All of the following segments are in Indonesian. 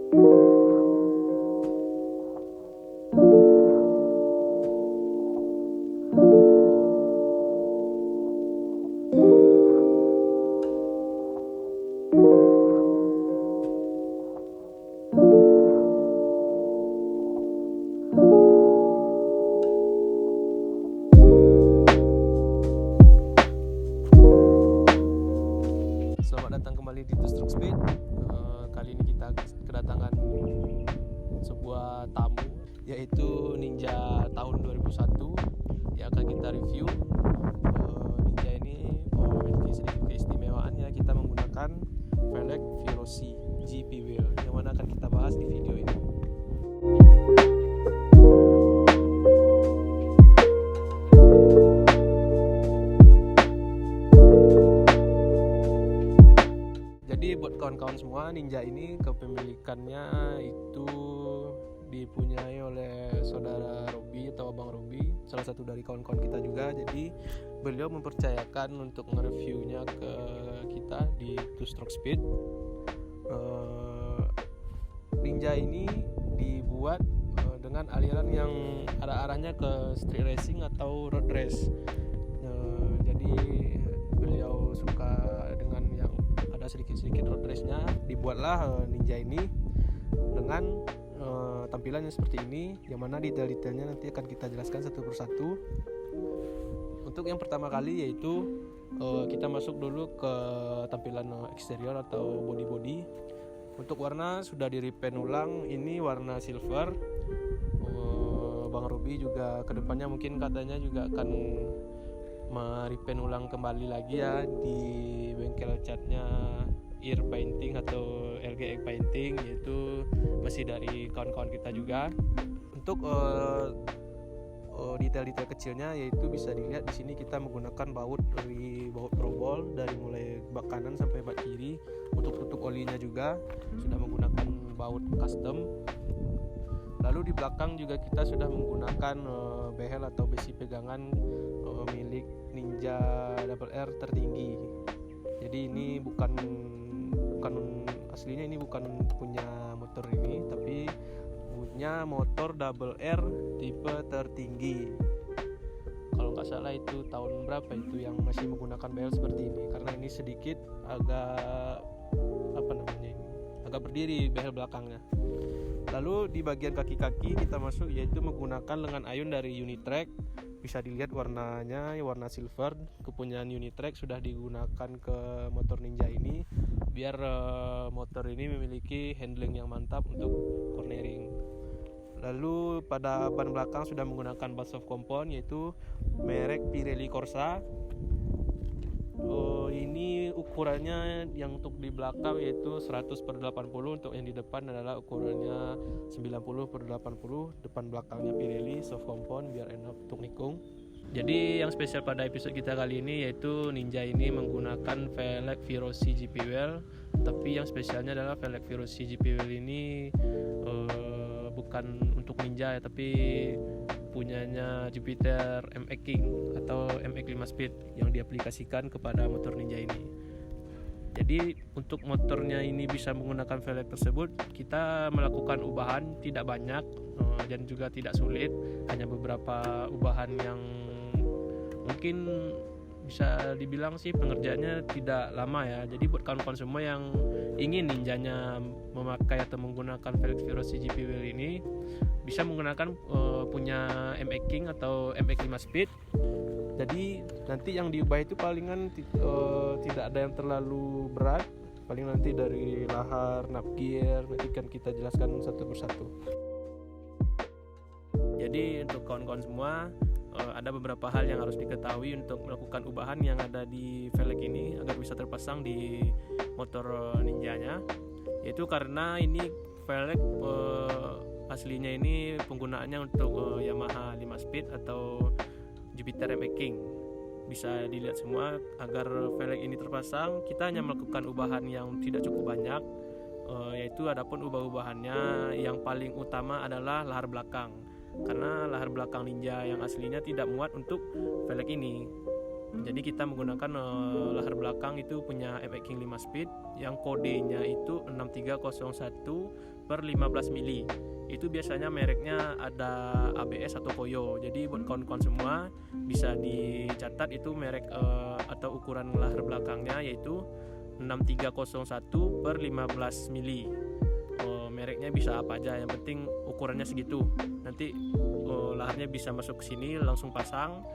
Selamat datang kembali di Two Stroke Speed. Kali ini kita kedatangan sebuah tamu, yaitu Ninja tahun 2001 yang akan kita review. Ninja ini memiliki sedikit keistimewaannya. Kita menggunakan velg Virosi GP Wheel, yang mana akan kita bahas di video ini. Jadi buat kawan-kawan semua, Ninja ini kepemilikannya itu dipunyai oleh saudara Robi atau Abang Robi, salah satu dari kawan-kawan kita juga. Jadi beliau mempercayakan untuk nge-reviewnya ke kita di Two Stroke Speed. Ninja ini dibuat dengan aliran yang ada arahnya ke street racing atau road race. Jadi beliau suka dengan yang ada sedikit-sedikit road race-nya. Dibuatlah Ninja ini dengan tampilannya seperti ini, yang mana detail-detailnya nanti akan kita jelaskan satu persatu. Untuk yang pertama kali yaitu kita masuk dulu ke tampilan eksterior atau body. Untuk warna sudah di repaint ulang, ini warna silver. Bang Robi juga kedepannya mungkin katanya juga akan merepaint ulang kembali lagi ya di bengkel catnya Ear Painting atau LGX Painting, yaitu masih dari kawan-kawan kita juga. Untuk detail-detail kecilnya yaitu bisa dilihat di sini kita menggunakan baut dari baut probol dari mulai bak kanan sampai bak kiri. Untuk tutup olinya juga sudah menggunakan baut custom. Lalu di belakang juga kita sudah menggunakan behel atau besi pegangan milik Ninja Double R tertinggi. Jadi ini bukan aslinya, ini bukan punya motor ini, tapi punya motor Double R tipe tertinggi. Kalau nggak salah itu tahun berapa itu yang masih menggunakan behel seperti ini, karena ini sedikit agak agak berdiri behel belakangnya. Lalu di bagian kaki-kaki kita masuk yaitu menggunakan lengan ayun dari Unitrack. Bisa dilihat warnanya warna silver, kepunyaan Unitrack sudah digunakan ke motor Ninja ini biar motor ini memiliki handling yang mantap untuk cornering. Lalu pada ban belakang sudah menggunakan ban soft compound yaitu merek Pirelli Corsa. Ini ukurannya yang untuk di belakang yaitu 100/80, untuk yang di depan adalah ukurannya 90/80. Depan belakangnya Pirelli soft compound biar enak untuk nikung. Jadi yang spesial pada episode kita kali ini yaitu Ninja ini menggunakan velg Virosi GP Wheel. Tapi yang spesialnya adalah velg Virosi GP Wheel ini bukan untuk Ninja ya, tapi punyanya Jupiter MX King atau MX 5 Speed yang diaplikasikan kepada motor Ninja ini. Jadi untuk motornya ini bisa menggunakan velg tersebut, kita melakukan ubahan tidak banyak dan juga tidak sulit, hanya beberapa ubahan yang mungkin bisa dibilang sih pengerjaannya tidak lama ya. Jadi buat kawan-kawan semua yang ingin Ninjanya memakai atau menggunakan velg Virosi GP Wheel ini, bisa menggunakan punya MX King atau MX 5 Speed. Jadi nanti yang diubah itu palingan tidak ada yang terlalu berat, paling nanti dari lahar, knob gear, nanti kan kita jelaskan satu persatu. Jadi untuk kawan-kawan semua, ada beberapa hal yang harus diketahui untuk melakukan ubahan yang ada di velg ini agar bisa terpasang di motor Ninjanya. Yaitu karena ini velg aslinya ini penggunaannya untuk Yamaha 5 Speed atau Jupiter MX King. Bisa dilihat semua, agar velg ini terpasang kita hanya melakukan ubahan yang tidak cukup banyak, yaitu adapun ubah-ubahannya yang paling utama adalah lahar belakang, karena lahar belakang Ninja yang aslinya tidak muat untuk velg ini. Jadi kita menggunakan lahar belakang itu punya MX King 5 speed yang kodenya itu 6301/15 mili. Itu biasanya mereknya ada ABS atau Koyo. Jadi buat kawan-kawan semua bisa dicatat itu merek atau ukuran lahar belakangnya yaitu 6301/15 mili. Mereknya bisa apa aja, yang penting ukurannya segitu. Nanti laharnya bisa masuk ke sini langsung pasang,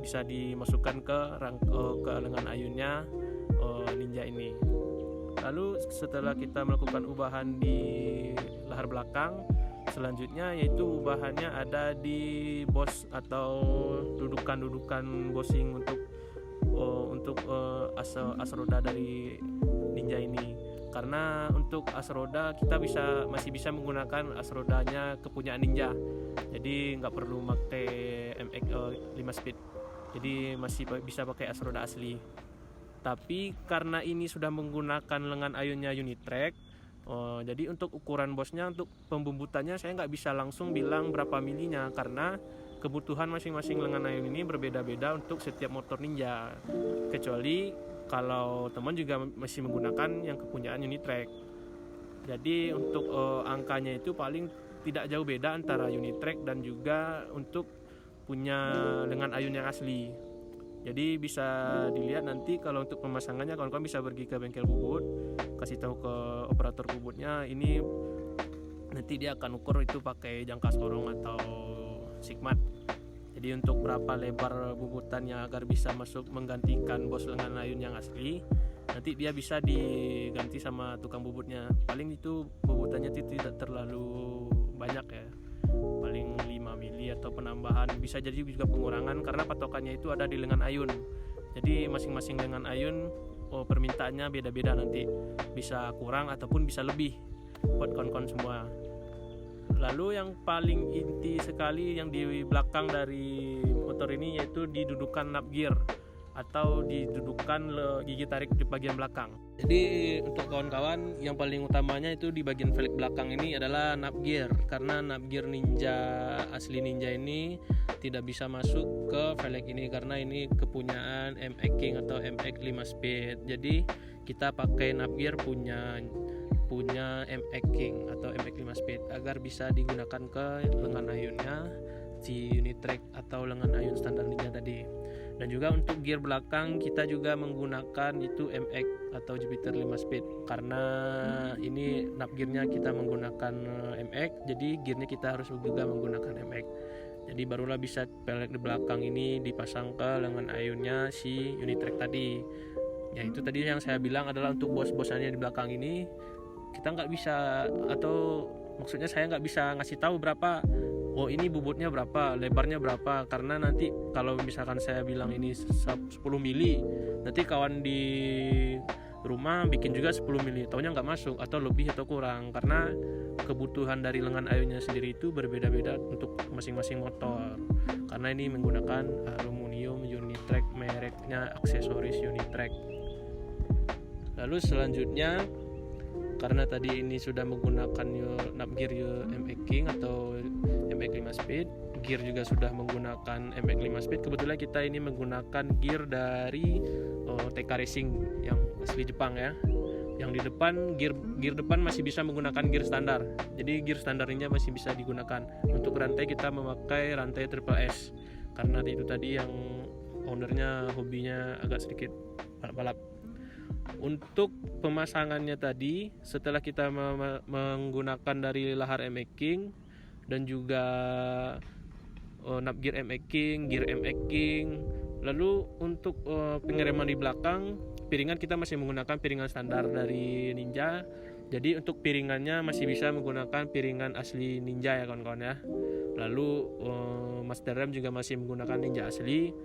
bisa dimasukkan ke lengan ayunnya Ninja ini. Lalu setelah kita melakukan ubahan di lahar belakang, selanjutnya yaitu ubahannya ada di bos atau dudukan bosing untuk as roda dari Ninja ini. Karena untuk as roda kita masih bisa menggunakan as rodanya kepunyaan Ninja, jadi nggak perlu pakai MX 5 speed, jadi masih bisa pakai as roda asli. Tapi karena ini sudah menggunakan lengan ayunnya Unitrack, jadi untuk ukuran bosnya, untuk pembumbutannya saya nggak bisa langsung bilang berapa milinya, karena kebutuhan masing-masing lengan ayun ini berbeda-beda untuk setiap motor Ninja, kecuali kalau teman juga masih menggunakan yang kepunyaan Unitrack. Jadi untuk angkanya itu paling tidak jauh beda antara Unitrack dan juga untuk punya lengan ayun yang asli. Jadi bisa dilihat nanti kalau untuk pemasangannya, kawan-kawan bisa pergi ke bengkel bubut, kasih tahu ke operator bubutnya, ini nanti dia akan ukur itu pakai jangka sorong atau sigmat. Jadi untuk berapa lebar bubutannya agar bisa masuk menggantikan bos lengan ayun yang asli, nanti dia bisa diganti sama tukang bubutnya. Paling itu bubutannya tidak terlalu banyak ya, paling 5 mili atau penambahan, bisa jadi juga pengurangan karena patokannya itu ada di lengan ayun. Jadi masing-masing lengan ayun permintaannya beda-beda, nanti bisa kurang ataupun bisa lebih buat kawan-kawan semua. Lalu yang paling inti sekali yang di belakang dari motor ini yaitu didudukan knob gear atau didudukan gigi tarik di bagian belakang. Jadi untuk kawan-kawan yang paling utamanya itu di bagian velg belakang ini adalah knob gear, karena knob gear Ninja asli Ninja ini tidak bisa masuk ke velg ini karena ini kepunyaan MX King atau MX 5 speed. Jadi kita pakai knob gear punya MX King atau MX 5 speed agar bisa digunakan ke lengan ayunnya si Unitrack atau lengan ayun standar Ninja tadi. Dan juga untuk gear belakang kita juga menggunakan itu MX atau Jupiter 5 speed, karena ini knob gearnya kita menggunakan MX, jadi gearnya kita harus juga menggunakan MX. Jadi barulah bisa pelek di belakang ini dipasang ke lengan ayunnya si Unitrack tadi. Ya itu tadi yang saya bilang adalah untuk bos-bosannya di belakang ini kita nggak bisa, atau maksudnya saya nggak bisa ngasih tahu berapa, ini bobotnya berapa, lebarnya berapa, karena nanti kalau misalkan saya bilang ini 10 mili, nanti kawan di rumah bikin juga 10 mili, taunya nggak masuk atau lebih atau kurang, karena kebutuhan dari lengan ayunnya sendiri itu berbeda-beda untuk masing-masing motor, karena ini menggunakan aluminium Unitrack, mereknya aksesoris Unitrack. Lalu selanjutnya, karena tadi ini sudah menggunakan knob gear MX King atau MX 5 speed, gear juga sudah menggunakan MX 5 speed. Kebetulan kita ini menggunakan gear dari TK Racing yang asli Jepang ya. Yang di depan gear depan masih bisa menggunakan gear standar. Jadi gear standarnya masih bisa digunakan. Untuk rantai kita memakai rantai Triple S karena itu tadi yang ownernya hobinya agak sedikit balap-balap. Untuk pemasangannya tadi, setelah kita menggunakan dari lahar MX King dan juga knob gear MX King, gear MX King, lalu untuk pengereman di belakang, piringan kita masih menggunakan piringan standar dari Ninja. Jadi untuk piringannya masih bisa menggunakan piringan asli Ninja ya kawan-kawan ya. Lalu master rem juga masih menggunakan Ninja asli.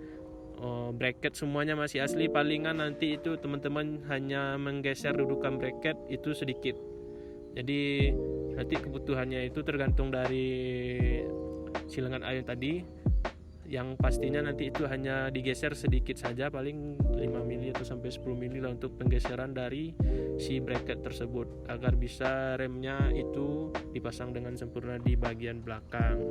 Bracket semuanya masih asli, palingan nanti itu teman-teman hanya menggeser dudukan bracket itu sedikit. Jadi nanti kebutuhannya itu tergantung dari silangan ayun tadi, yang pastinya nanti itu hanya digeser sedikit saja, paling 5 mili atau sampai 10 mili lah untuk penggeseran dari si bracket tersebut agar bisa remnya itu dipasang dengan sempurna di bagian belakang.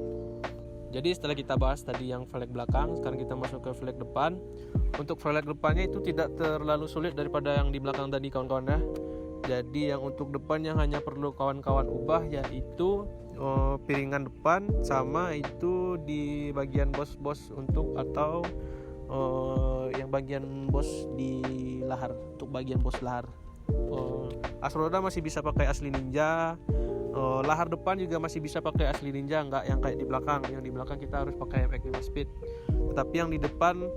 Jadi setelah kita bahas tadi yang velg belakang, sekarang kita masuk ke velg depan. Untuk velg depannya itu tidak terlalu sulit daripada yang di belakang tadi kawan-kawan ya. Jadi yang untuk depan yang hanya perlu kawan-kawan ubah yaitu piringan depan sama itu di bagian bos untuk atau yang bagian bos di lahar, untuk bagian bos lahar. As roda masih bisa pakai asli Ninja, lahar depan juga masih bisa pakai asli Ninja, enggak yang kayak di belakang. Yang di belakang kita harus pakai MX 5 speed, tetapi yang di depan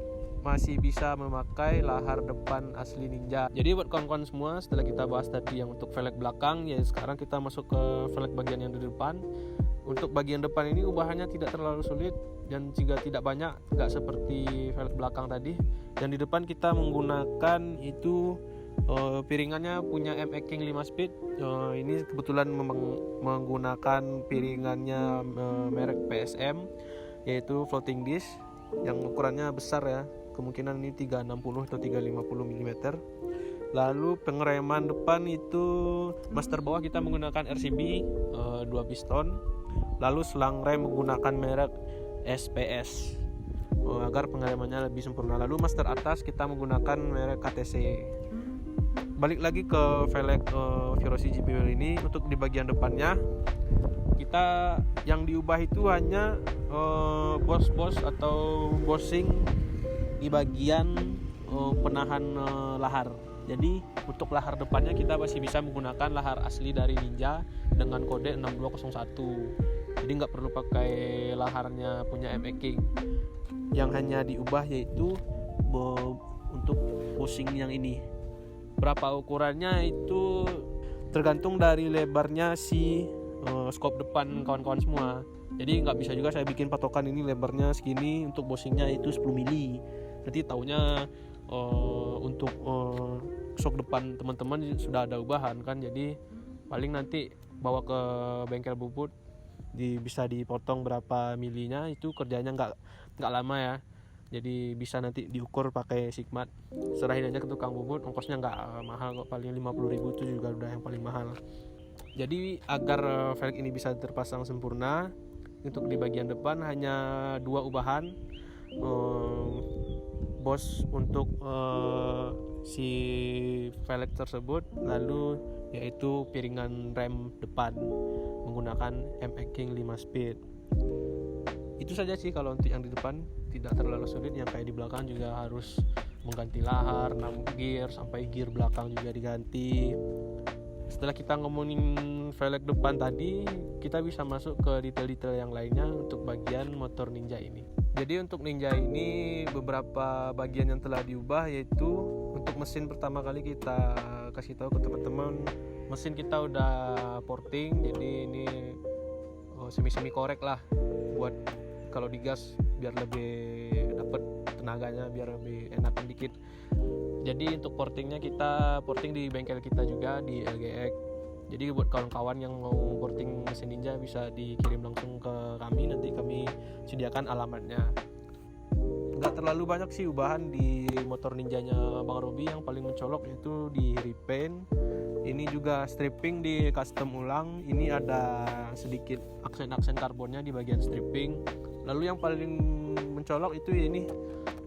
masih bisa memakai lahar depan asli Ninja. Jadi buat kawan-kawan semua, setelah kita bahas tadi yang untuk velg belakang, ya sekarang kita masuk ke velg bagian yang di depan. Untuk bagian depan ini ubahannya tidak terlalu sulit dan juga tidak banyak, nggak seperti velg belakang tadi. Dan di depan kita menggunakan itu piringannya punya MX King 5 speed. Ini kebetulan menggunakan piringannya merek PSM, yaitu floating disc yang ukurannya besar ya. Kemungkinan ini 360 atau 350 mm. Lalu pengereman depan itu master bawah kita menggunakan RCB 2 piston. Lalu selang rem menggunakan merek SPS agar pengeremannya lebih sempurna. Lalu master atas kita menggunakan merek KTC. Balik lagi ke velg Virosi GPL ini, untuk di bagian depannya kita yang diubah itu hanya bos atau bossing di bagian penahan lahar. Jadi untuk lahar depannya kita masih bisa menggunakan lahar asli dari Ninja dengan kode 6201. Jadi nggak perlu pakai laharnya punya MX King. Yang hanya diubah yaitu untuk bossing yang ini. Berapa ukurannya itu tergantung dari lebarnya si skop depan kawan-kawan semua. Jadi nggak bisa juga saya bikin patokan ini lebarnya segini, untuk bossingnya itu 10 mili. Nanti taunya untuk shock depan teman-teman sudah ada ubahan kan, jadi paling nanti bawa ke bengkel bubut bisa dipotong berapa milinya, itu kerjanya nggak lama ya. Jadi bisa nanti diukur pakai Sigmat, serahin aja ke tukang bubut, ongkosnya nggak mahal kok, paling 50.000 itu juga udah yang paling mahal. Jadi agar velg ini bisa terpasang sempurna, untuk di bagian depan hanya 2 ubahan, bos untuk si velg tersebut, lalu yaitu piringan rem depan menggunakan MX King 5 speed. Itu saja sih kalau untuk yang di depan, tidak terlalu sulit. Yang kayak di belakang juga harus mengganti lahar 6 gear sampai gear belakang juga diganti. Setelah kita ngomongin velg depan tadi, kita bisa masuk ke detail-detail yang lainnya untuk bagian motor Ninja ini. Jadi untuk Ninja ini beberapa bagian yang telah diubah, yaitu untuk mesin pertama kali kita kasih tahu ke teman-teman, mesin kita udah porting, jadi ini semi korek lah buat kalau digas biar lebih dapat tenaganya, biar lebih enakan dikit. Jadi untuk portingnya kita porting di bengkel kita juga di LGX. Jadi buat kawan-kawan yang mau porting mesin Ninja bisa dikirim langsung ke kami, nanti kami sediakan alamatnya. Nggak terlalu banyak sih ubahan di motor Ninjanya Bang Robi. Yang paling mencolok itu di repaint. Ini juga stripping di custom ulang. Ini ada sedikit aksen-aksen karbonnya di bagian stripping. Lalu yang paling mencolok itu ini,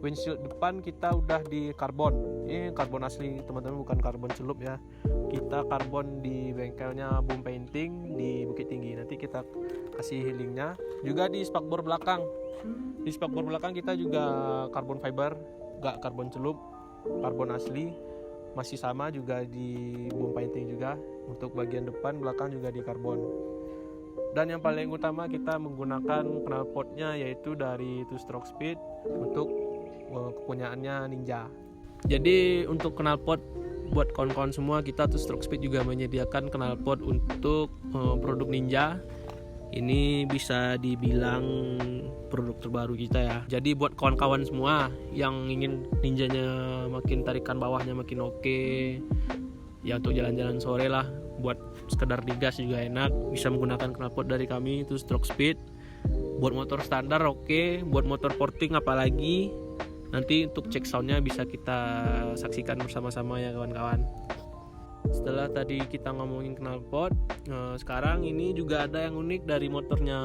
windshield depan kita udah di karbon. Ini karbon asli teman-teman, bukan karbon celup ya. Kita karbon di bengkelnya Boom Painting di Bukit Tinggi. Nanti kita kasih linknya. Juga di spakbor belakang. Di spakbor belakang kita juga karbon fiber, gak karbon celup, karbon asli. Masih sama juga di Boom Painting juga. Untuk bagian depan belakang juga di karbon. Dan yang paling utama kita menggunakan knalpotnya yaitu dari Two Stroke Speed untuk kepunyaannya Ninja. Jadi untuk knalpot buat kawan-kawan semua, kita Two Stroke Speed juga menyediakan knalpot untuk produk Ninja. Ini bisa dibilang produk terbaru kita ya. Jadi buat kawan-kawan semua yang ingin Ninjanya makin tarikan bawahnya makin oke, ya untuk jalan-jalan sore lah, buat sekedar digas juga enak, bisa menggunakan knalpot dari kami Two Stroke Speed. Buat motor standar oke, buat motor porting apalagi. Nanti untuk cek soundnya bisa kita saksikan bersama-sama ya kawan-kawan. setelah tadi kita ngomongin knalpot, sekarang ini juga ada yang unik dari motornya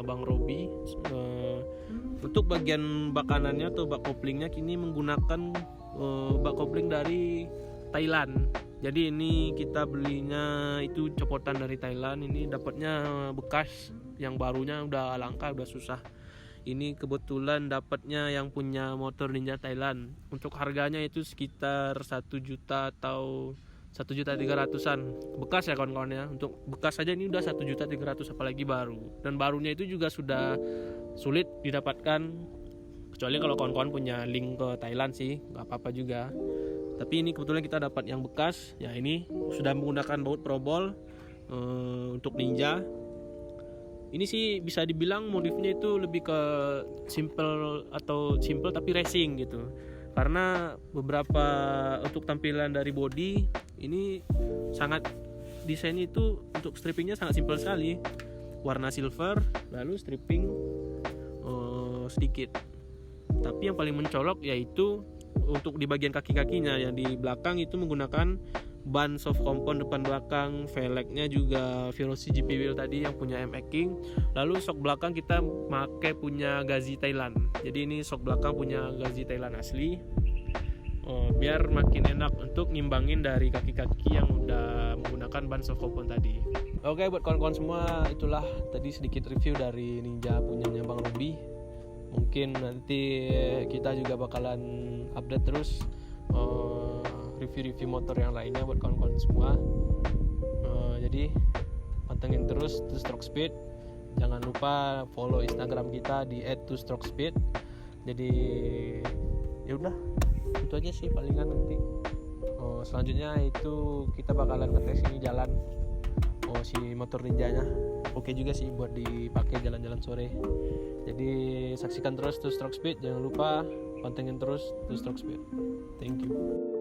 Bang Robi. Untuk bagian bak kanannya atau bak koplingnya kini menggunakan bak kopling dari Thailand. Jadi ini kita belinya itu copotan dari Thailand. Ini dapatnya bekas, yang barunya udah langka, udah susah. Ini kebetulan dapatnya yang punya motor Ninja Thailand. Untuk harganya itu sekitar 1 juta atau 1.300.000-an. Bekas ya kawan-kawan ya. Untuk bekas saja ini udah 1.300.000, apalagi baru. Dan barunya itu juga sudah sulit didapatkan. Kecuali kalau kawan-kawan punya link ke Thailand sih, nggak apa-apa juga. Tapi ini kebetulan kita dapat yang bekas. Ya ini sudah menggunakan baut probol untuk Ninja. Ini sih bisa dibilang modifnya itu lebih ke simple tapi racing gitu. Karena beberapa untuk tampilan dari body ini sangat desain itu untuk strippingnya sangat simple sekali. Warna silver, lalu stripping sedikit. Tapi yang paling mencolok yaitu untuk di bagian kaki-kakinya, yang di belakang itu menggunakan ban soft compound depan belakang, velgnya juga Veloci GP Wheel tadi yang punya M King. Lalu sok belakang kita pakai punya Gazzi Thailand. Jadi ini sok belakang punya Gazzi Thailand asli. Biar makin enak untuk ngimbangin dari kaki-kaki yang udah menggunakan ban soft compound tadi. Oke, buat kawan-kawan semua, itulah tadi sedikit review dari Ninja punyanya Bang Robi. Mungkin nanti kita juga bakalan update terus review-review motor yang lainnya buat kawan-kawan semua. Jadi pantengin terus 2StrokeSpeed. Jangan lupa follow Instagram kita di @2StrokeSpeed. Jadi ya udah, itu aja sih palingan nanti. Selanjutnya itu kita bakalan ngetes ini jalan si motor Ninjanya. Oke juga sih buat dipakai jalan-jalan sore. Jadi saksikan terus 2StrokeSpeed. Jangan lupa pantengin terus 2StrokeSpeed. Thank you.